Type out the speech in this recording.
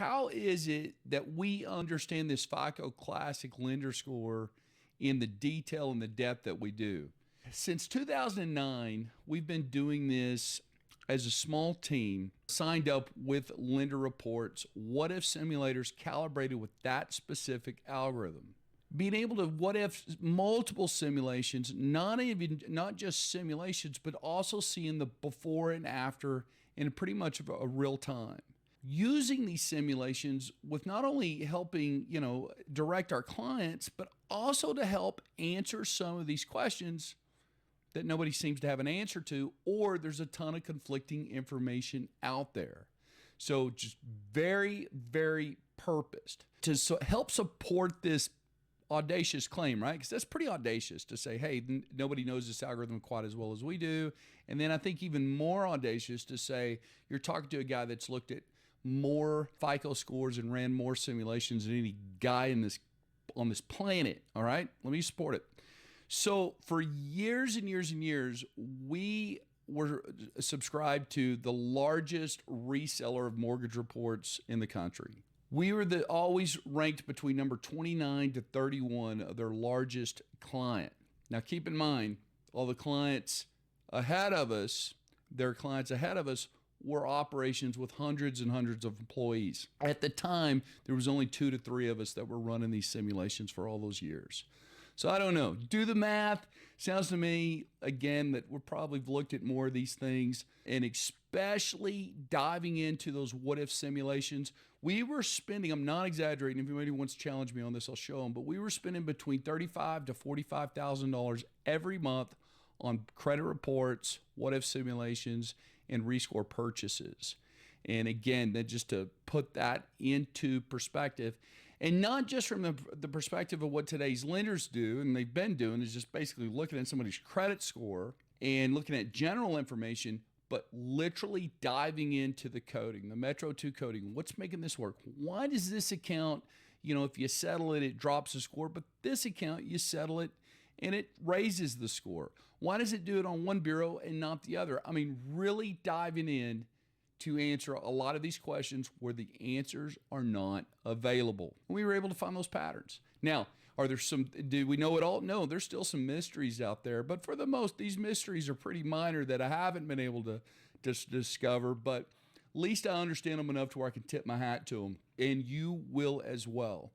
how is it that we understand this FICO Classic lender score in the detail and the depth that we do? Since 2009, we've been doing this as a small team, signed up with lender reports, what if simulators calibrated with that specific algorithm. Being able to what if multiple simulations, not just simulations, but also seeing the before and after in pretty much of a real time. Using these simulations with not only helping, direct our clients, but also to help answer some of these questions that nobody seems to have an answer to, or there's a ton of conflicting information out there. So just very, very purposed to help support this audacious claim, right? Because that's pretty audacious to say, hey, nobody knows this algorithm quite as well as we do. And then I think even more audacious to say you're talking to a guy that's looked at more FICO scores and ran more simulations than any guy on this planet. All right, let me support it. So for years and years and years, we were subscribed to the largest reseller of mortgage reports in the country. We were always ranked between number 29 to 31 of their largest client. Now keep in mind, all the clients ahead of us, their clients ahead of us, were operations with hundreds and hundreds of employees. At the time, there was only 2 to 3 of us that were running these simulations for all those years. So I don't know. Do the math. Sounds to me, again, that we're probably looked at more of these things, and especially diving into those what-if simulations. We were spending, I'm not exaggerating, if anybody wants to challenge me on this, I'll show them, but we were spending between $35,000 to $45,000 every month on credit reports, what-if simulations, and rescore purchases. And again, then just to put that into perspective, and not just from the perspective of what today's lenders do, and they've been doing, is just basically looking at somebody's credit score and looking at general information, but literally diving into the coding, the Metro 2 coding. What's making this work? Why does this account, if you settle it, it drops the score, but this account, you settle it, and it raises the score? Why does it do it on one bureau and not the other? I mean, really diving in to answer a lot of these questions where the answers are not available. We were able to find those patterns. Now, do we know it all? No, there's still some mysteries out there, but for the most, these mysteries are pretty minor that I haven't been able to discover, but at least I understand them enough to where I can tip my hat to them, and you will as well.